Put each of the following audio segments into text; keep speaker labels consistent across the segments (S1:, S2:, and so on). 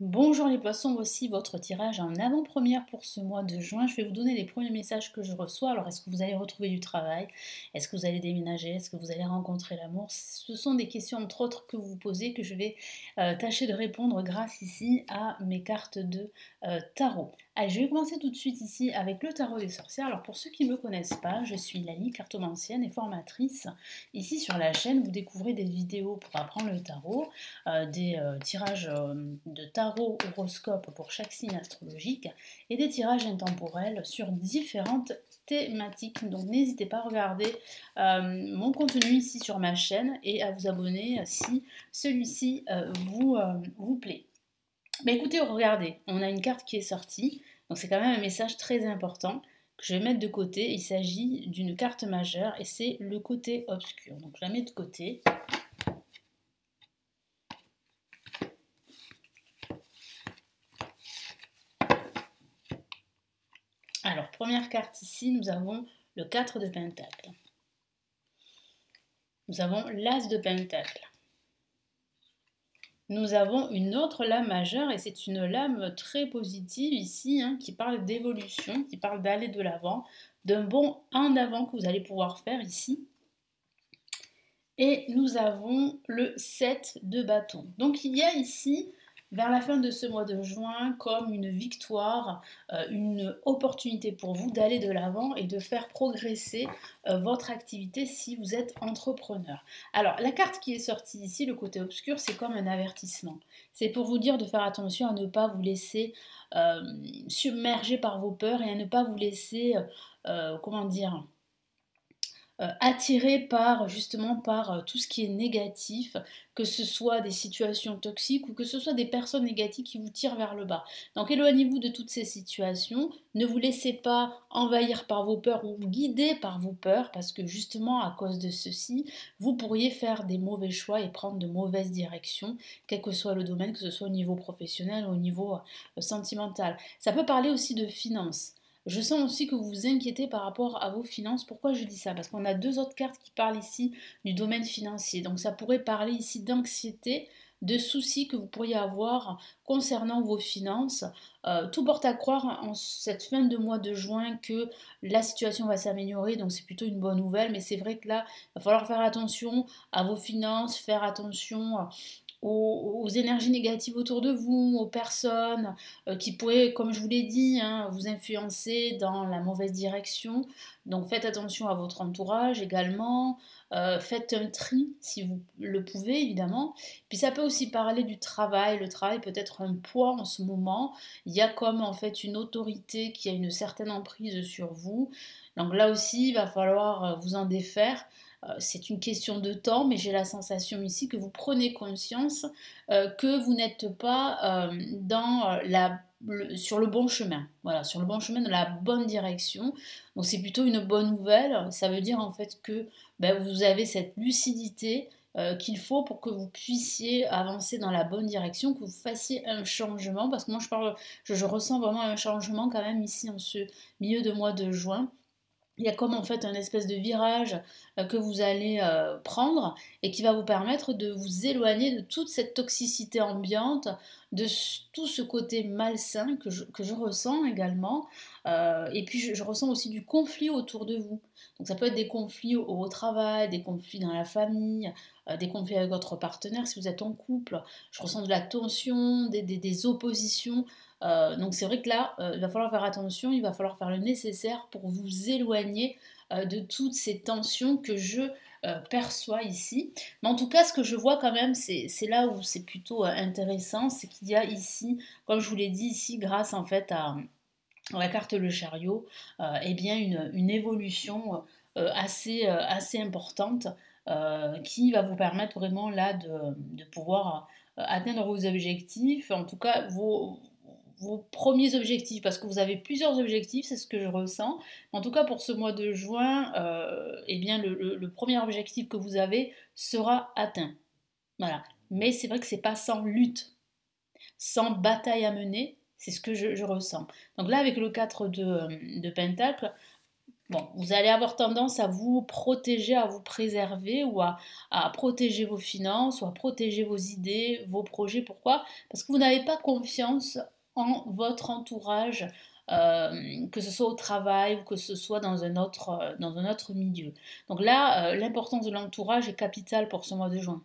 S1: Bonjour les poissons, voici votre tirage en avant-première pour ce mois de juin. Je vais vous donner les premiers messages que je reçois. Alors, est-ce que vous allez retrouver du travail? Est-ce que vous allez déménager? Est-ce que vous allez rencontrer l'amour? Ce sont des questions, entre autres, que vous vous posez, que je vais tâcher de répondre grâce ici à mes cartes de tarot. Allez, je vais commencer tout de suite ici avec le tarot des sorcières. Alors, pour ceux qui ne me connaissent pas, je suis Lali, cartomancienne et formatrice. Ici sur la chaîne, vous découvrez des vidéos pour apprendre le tarot, des tirages de tarot horoscope pour chaque signe astrologique et des tirages intemporels sur différentes thématiques. Donc n'hésitez pas à regarder mon contenu ici sur ma chaîne et à vous abonner si celui-ci vous plaît. Bah écoutez, regardez, on a une carte qui est sortie, donc c'est quand même un message très important que je vais mettre de côté. Il s'agit d'une carte majeure et c'est le côté obscur. Donc je la mets de côté. Alors, première carte ici, nous avons le 4 de Pentacle. Nous avons l'As de Pentacle. Nous avons une autre lame majeure et c'est une lame très positive ici qui parle d'évolution, qui parle d'aller de l'avant, d'un bond en avant que vous allez pouvoir faire ici. Et nous avons le 7 de bâton. Donc il y a ici, vers la fin de ce mois de juin, comme une victoire, une opportunité pour vous d'aller de l'avant et de faire progresser votre activité si vous êtes entrepreneur. Alors la carte qui est sortie ici, le côté obscur, c'est comme un avertissement. C'est pour vous dire de faire attention à ne pas vous laisser submerger par vos peurs et à ne pas vous laisser, comment dire, attiré par justement par tout ce qui est négatif, que ce soit des situations toxiques ou que ce soit des personnes négatives qui vous tirent vers le bas. Donc éloignez-vous de toutes ces situations, ne vous laissez pas envahir par vos peurs ou guider par vos peurs parce que justement à cause de ceci, vous pourriez faire des mauvais choix et prendre de mauvaises directions, quel que soit le domaine, que ce soit au niveau professionnel ou au niveau sentimental. Ça peut parler aussi de finances. Je sens aussi que vous vous inquiétez par rapport à vos finances. Pourquoi je dis ça? Parce qu'on a deux autres cartes qui parlent ici du domaine financier. Donc ça pourrait parler ici d'anxiété, de soucis que vous pourriez avoir concernant vos finances. Tout porte à croire en cette fin de mois de juin que la situation va s'améliorer, donc c'est plutôt une bonne nouvelle. Mais c'est vrai que là, il va falloir faire attention à vos finances, faire attention aux énergies négatives autour de vous, aux personnes qui pourraient, comme je vous l'ai dit, vous influencer dans la mauvaise direction. Donc faites attention à votre entourage également. Faites un tri si vous le pouvez évidemment. Puis ça peut aussi parler du travail. Le travail peut être un poids en ce moment. Il y a comme en fait une autorité qui a une certaine emprise sur vous. Donc là aussi, il va falloir vous en défaire. C'est une question de temps, mais j'ai la sensation ici que vous prenez conscience que vous n'êtes pas sur le bon chemin. Voilà, sur le bon chemin, de la bonne direction. Donc c'est plutôt une bonne nouvelle. Ça veut dire en fait que vous avez cette lucidité qu'il faut pour que vous puissiez avancer dans la bonne direction, que vous fassiez un changement. Parce que moi je ressens vraiment un changement quand même ici en ce milieu de mois de juin. Il y a comme en fait un espèce de virage que vous allez prendre et qui va vous permettre de vous éloigner de toute cette toxicité ambiante, de tout ce côté malsain que je ressens également. Et puis je ressens aussi du conflit autour de vous. Donc ça peut être des conflits au travail, des conflits dans la famille, des conflits avec votre partenaire si vous êtes en couple. Je ressens de la tension, des oppositions. Donc c'est vrai que là, il va falloir faire attention, il va falloir faire le nécessaire pour vous éloigner de toutes ces tensions que je perçois ici. Mais en tout cas, ce que je vois quand même, c'est là où c'est plutôt intéressant, c'est qu'il y a ici, comme je vous l'ai dit ici, grâce en fait à la carte le chariot, eh bien une évolution assez importante qui va vous permettre vraiment là de pouvoir atteindre vos objectifs, en tout cas vos premiers objectifs, parce que vous avez plusieurs objectifs, c'est ce que je ressens. En tout cas, pour ce mois de juin, eh bien, le premier objectif que vous avez sera atteint. Voilà. Mais c'est vrai que c'est pas sans lutte, sans bataille à mener, c'est ce que je ressens. Donc là, avec le 4 de Pentacle, Bon, vous allez avoir tendance à vous protéger, à vous préserver ou à protéger vos finances ou à protéger vos idées, vos projets. Pourquoi? Parce que vous n'avez pas confiance en votre entourage, que ce soit au travail ou que ce soit dans un autre milieu. Donc là, l'importance de l'entourage est capitale pour ce mois de juin.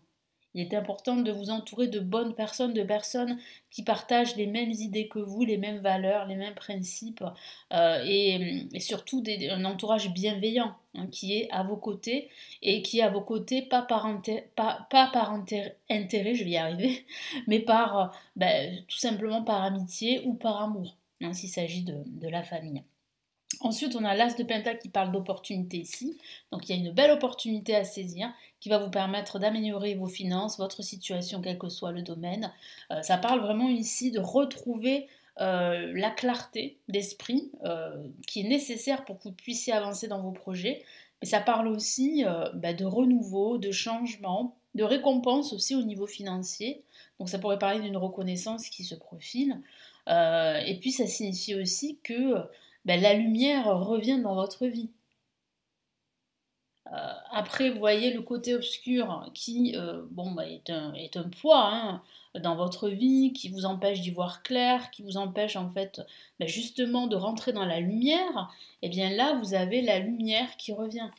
S1: Il est important de vous entourer de bonnes personnes, de personnes qui partagent les mêmes idées que vous, les mêmes valeurs, les mêmes principes, et surtout un entourage bienveillant, hein, qui est à vos côtés et qui est à vos côtés pas par intérêt, je vais y arriver, mais tout simplement par amitié ou par amour, hein, s'il s'agit de la famille. Ensuite, on a l'As de Pentacle qui parle d'opportunité ici. Donc, il y a une belle opportunité à saisir qui va vous permettre d'améliorer vos finances, votre situation, quel que soit le domaine. Ça parle vraiment ici de retrouver la clarté d'esprit qui est nécessaire pour que vous puissiez avancer dans vos projets. Mais ça parle aussi de renouveau, de changement, de récompense aussi au niveau financier. Donc, ça pourrait parler d'une reconnaissance qui se profile. Et puis, ça signifie aussi que la lumière revient dans votre vie. Après, vous voyez le côté obscur qui est un poids, hein, dans votre vie, qui vous empêche d'y voir clair, qui vous empêche en fait justement de rentrer dans la lumière. Et bien là, vous avez la lumière qui revient.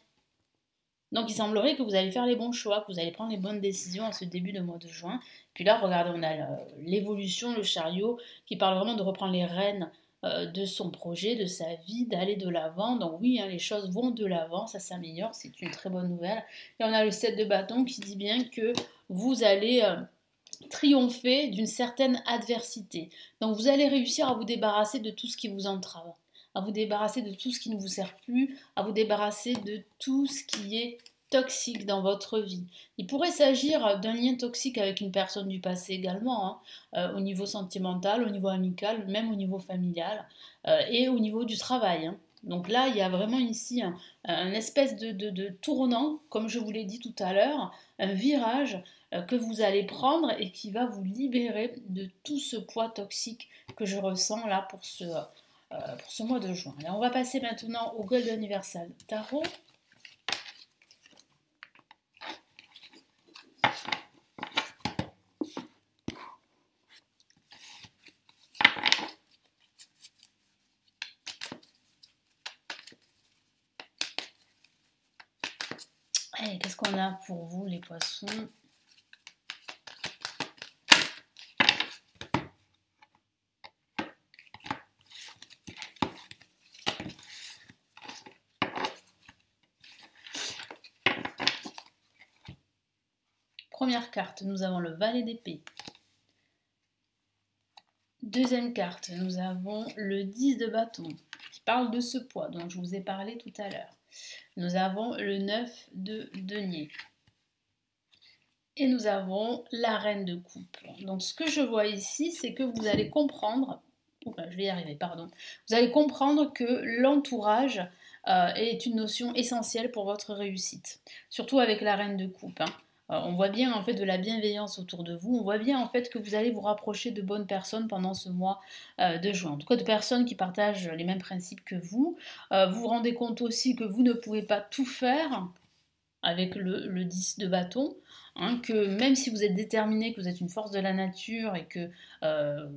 S1: Donc il semblerait que vous allez faire les bons choix, que vous allez prendre les bonnes décisions à ce début de mois de juin. Puis là, regardez, on a l'évolution, le chariot, qui parle vraiment de reprendre les rênes de son projet, de sa vie, d'aller de l'avant. Donc oui, hein, les choses vont de l'avant, ça s'améliore, c'est une très bonne nouvelle. Et on a le 7 de bâton qui dit bien que vous allez triompher d'une certaine adversité. Donc vous allez réussir à vous débarrasser de tout ce qui vous entrave, à vous débarrasser de tout ce qui ne vous sert plus, à vous débarrasser de tout ce qui est toxique dans votre vie. Il pourrait s'agir d'un lien toxique avec une personne du passé également, hein, au niveau sentimental, au niveau amical, même au niveau familial et au niveau du travail, hein. Donc là, il y a vraiment ici un espèce de tournant, comme je vous l'ai dit tout à l'heure, un virage que vous allez prendre et qui va vous libérer de tout ce poids toxique que je ressens là pour ce mois de juin. Alors on va passer maintenant au Golden Universal Tarot. Allez, qu'est-ce qu'on a pour vous les poissons? Première carte, nous avons le valet d'épée. Deuxième carte, nous avons le 10 de bâton, qui parle de ce poids dont je vous ai parlé tout à l'heure. Nous avons le 9 de denier. Et nous avons la reine de coupe. Donc ce que je vois ici, c'est que vous allez comprendre, je vais y arriver, pardon. Vous allez comprendre que l'entourage est une notion essentielle pour votre réussite. Surtout avec la reine de coupe, hein. On voit bien en fait de la bienveillance autour de vous. On voit bien en fait que vous allez vous rapprocher de bonnes personnes pendant ce mois de juin. En tout cas de personnes qui partagent les mêmes principes que vous. Vous vous rendez compte aussi que vous ne pouvez pas tout faire avec le 10 de bâton, hein, que même si vous êtes déterminé, que vous êtes une force de la nature et que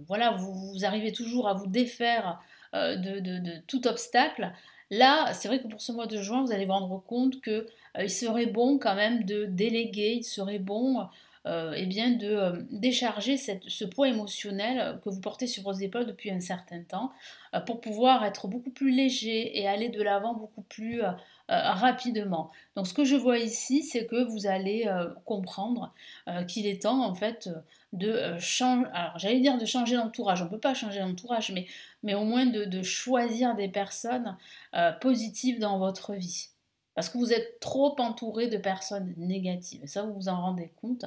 S1: voilà, vous arrivez toujours à vous défaire de tout obstacle, là, c'est vrai que pour ce mois de juin, vous allez vous rendre compte que il serait bon quand même de déléguer, il serait bon de décharger ce poids émotionnel que vous portez sur vos épaules depuis un certain temps pour pouvoir être beaucoup plus léger et aller de l'avant beaucoup plus rapidement. Donc ce que je vois ici, c'est que vous allez comprendre qu'il est temps en fait de changer, alors j'allais dire de changer d'entourage, on ne peut pas changer d'entourage, mais au moins de choisir des personnes positives dans votre vie. Parce que vous êtes trop entouré de personnes négatives. Et ça, vous vous en rendez compte.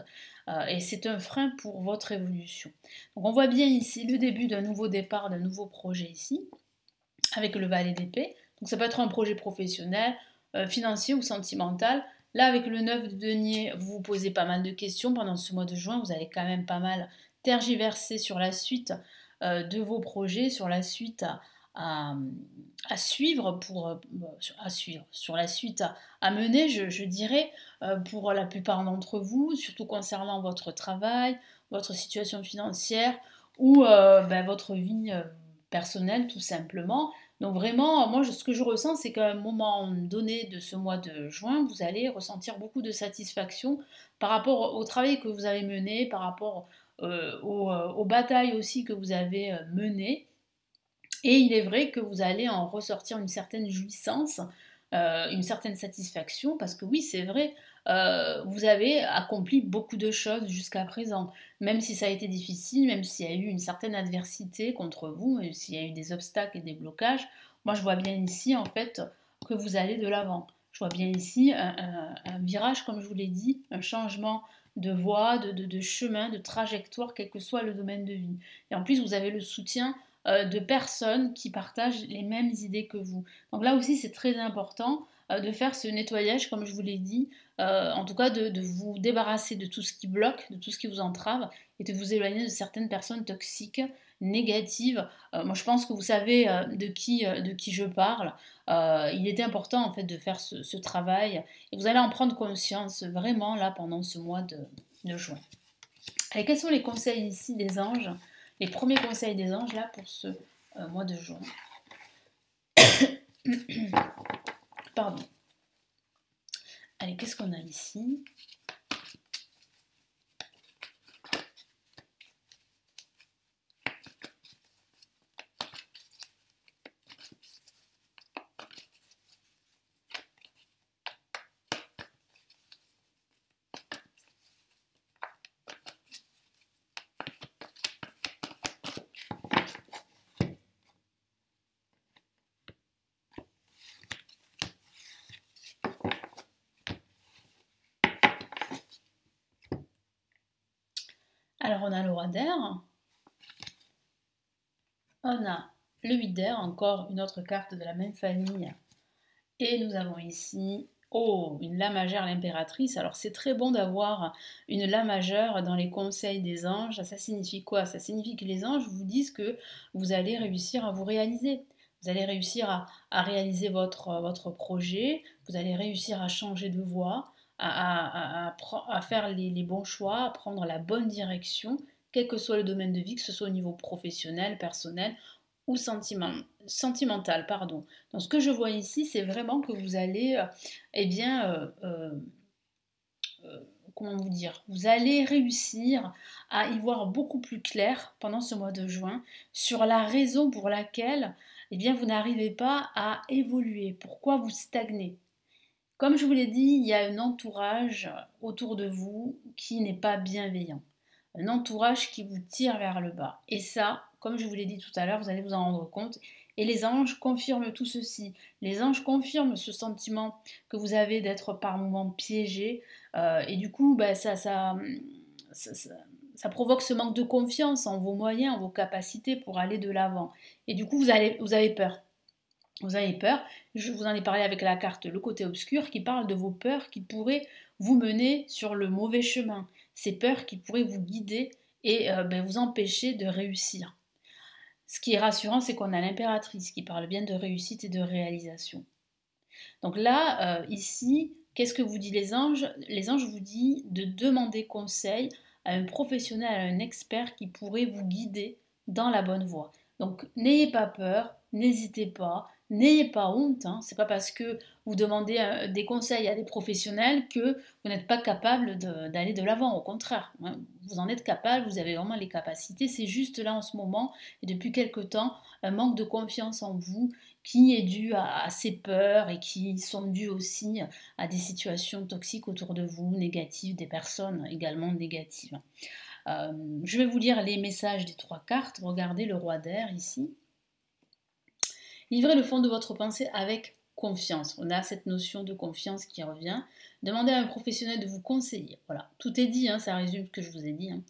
S1: Et c'est un frein pour votre évolution. Donc on voit bien ici le début d'un nouveau départ, d'un nouveau projet ici, avec le valet d'épée. Donc ça peut être un projet professionnel, financier ou sentimental. Là, avec le 9 de denier, vous vous posez pas mal de questions pendant ce mois de juin. Vous allez quand même pas mal tergiverser sur la suite de vos projets, sur la suite à, à suivre, sur la suite à mener, je dirais, pour la plupart d'entre vous, surtout concernant votre travail, votre situation financière ou votre vie personnelle tout simplement. Donc vraiment, moi, ce que je ressens, c'est qu'à un moment donné de ce mois de juin, vous allez ressentir beaucoup de satisfaction par rapport au travail que vous avez mené, par rapport aux batailles aussi que vous avez menées. Et il est vrai que vous allez en ressortir une certaine jouissance, une certaine satisfaction, parce que oui, c'est vrai, vous avez accompli beaucoup de choses jusqu'à présent. Même si ça a été difficile, même s'il y a eu une certaine adversité contre vous, même s'il y a eu des obstacles et des blocages, moi je vois bien ici en fait que vous allez de l'avant. Je vois bien ici un virage, comme je vous l'ai dit, un changement de voie, de chemin, de trajectoire, quel que soit le domaine de vie. Et en plus, vous avez le soutien de personnes qui partagent les mêmes idées que vous. Donc là aussi, c'est très important de faire ce nettoyage, comme je vous l'ai dit, en tout cas de vous débarrasser de tout ce qui bloque, de tout ce qui vous entrave, et de vous éloigner de certaines personnes toxiques, négatives. Moi, je pense que vous savez de qui je parle. Il était important, en fait, de faire ce travail, et vous allez en prendre conscience vraiment, là, pendant ce mois de juin. Et quels sont les conseils ici des anges? Les premiers conseils des anges là pour ce mois de juin. Pardon. Allez, qu'est-ce qu'on a ici? Alors on a le roi d'air, on a le 8 d'air, encore une autre carte de la même famille, et nous avons ici, oh, une la majeure, l'impératrice. Alors c'est très bon d'avoir une la majeure dans les conseils des anges. Ça signifie quoi? Ça signifie que les anges vous disent que vous allez réussir à vous réaliser. Vous allez réussir à réaliser votre projet, vous allez réussir à changer de voie, à faire les bons choix, à prendre la bonne direction, quel que soit le domaine de vie, que ce soit au niveau professionnel, personnel ou sentimental. Pardon. Donc ce que je vois ici, c'est vraiment que vous allez, eh bien, comment vous dire, vous allez réussir à y voir beaucoup plus clair pendant ce mois de juin sur la raison pour laquelle eh bien, vous n'arrivez pas à évoluer, pourquoi vous stagnez. Comme je vous l'ai dit, il y a un entourage autour de vous qui n'est pas bienveillant. Un entourage qui vous tire vers le bas. Et ça, comme je vous l'ai dit tout à l'heure, vous allez vous en rendre compte. Et les anges confirment tout ceci. Les anges confirment ce sentiment que vous avez d'être par moments piégé. Et du coup, ça provoque ce manque de confiance en vos moyens, en vos capacités pour aller de l'avant. Et du coup, vous avez peur. Vous avez peur, je vous en ai parlé avec la carte Le Côté Obscur qui parle de vos peurs qui pourraient vous mener sur le mauvais chemin. Ces peurs qui pourraient vous guider et vous empêcher de réussir. Ce qui est rassurant, c'est qu'on a l'impératrice qui parle bien de réussite et de réalisation. Donc là, ici, qu'est-ce que vous dit les anges? Les anges vous disent de demander conseil à un professionnel, à un expert qui pourrait vous guider dans la bonne voie. Donc n'ayez pas peur, n'hésitez pas, n'ayez pas honte. Hein. C'est pas parce que vous demandez des conseils à des professionnels que vous n'êtes pas capable d'aller de l'avant. Au contraire, hein, vous en êtes capable, vous avez vraiment les capacités. C'est juste là en ce moment et depuis quelque temps un manque de confiance en vous qui est dû à ces peurs et qui sont dues aussi à des situations toxiques autour de vous, négatives, des personnes également négatives. Je vais vous lire les messages des trois cartes. Regardez le roi d'air ici. Livrez le fond de votre pensée avec confiance. On a cette notion de confiance qui revient. Demandez à un professionnel de vous conseiller. Voilà, tout est dit, hein, ça résume ce que je vous ai dit. Hein.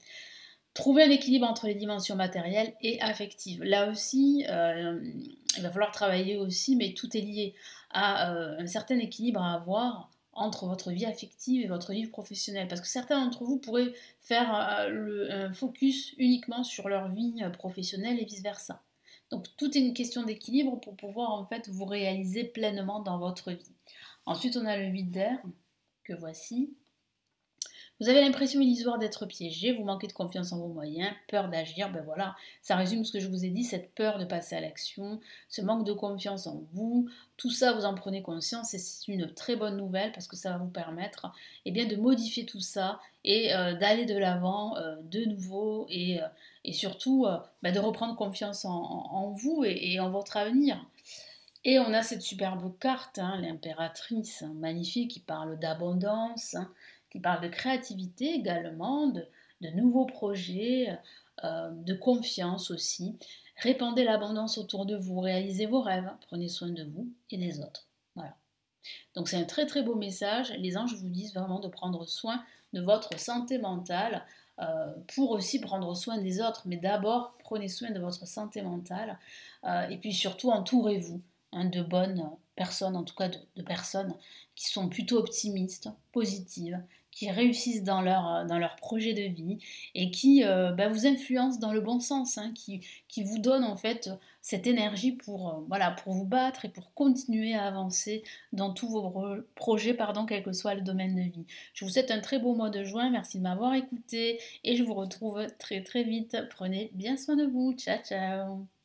S1: Trouver un équilibre entre les dimensions matérielles et affectives. Là aussi, il va falloir travailler aussi, mais tout est lié à un certain équilibre à avoir entre votre vie affective et votre vie professionnelle. Parce que certains d'entre vous pourraient faire un focus uniquement sur leur vie professionnelle et vice-versa. Donc tout est une question d'équilibre pour pouvoir en fait vous réaliser pleinement dans votre vie. Ensuite, on a le 8 d'air, que voici. Vous avez l'impression illusoire d'être piégé, vous manquez de confiance en vos moyens, peur d'agir, ben voilà, ça résume ce que je vous ai dit, cette peur de passer à l'action, ce manque de confiance en vous, tout ça vous en prenez conscience et c'est une très bonne nouvelle parce que ça va vous permettre bien, de modifier tout ça et d'aller de l'avant de nouveau et surtout de reprendre confiance en vous et en votre avenir. Et on a cette superbe carte, hein, l'impératrice, hein, magnifique, qui parle d'abondance, hein, qui parle de créativité également, de nouveaux projets, de confiance aussi. Répandez l'abondance autour de vous, réalisez vos rêves, hein, prenez soin de vous et des autres. Voilà. Donc c'est un très très beau message. Les anges vous disent vraiment de prendre soin de votre santé mentale pour aussi prendre soin des autres. Mais d'abord, prenez soin de votre santé mentale et puis surtout entourez-vous hein, de bonnes personnes, en tout cas de personnes qui sont plutôt optimistes, positives, qui réussissent dans leur projet de vie et qui vous influencent dans le bon sens, hein, qui vous donnent en fait cette énergie pour, voilà, pour vous battre et pour continuer à avancer dans tous vos projets, pardon, quel que soit le domaine de vie. Je vous souhaite un très beau mois de juin, merci de m'avoir écouté et je vous retrouve très très vite. Prenez bien soin de vous, ciao ciao.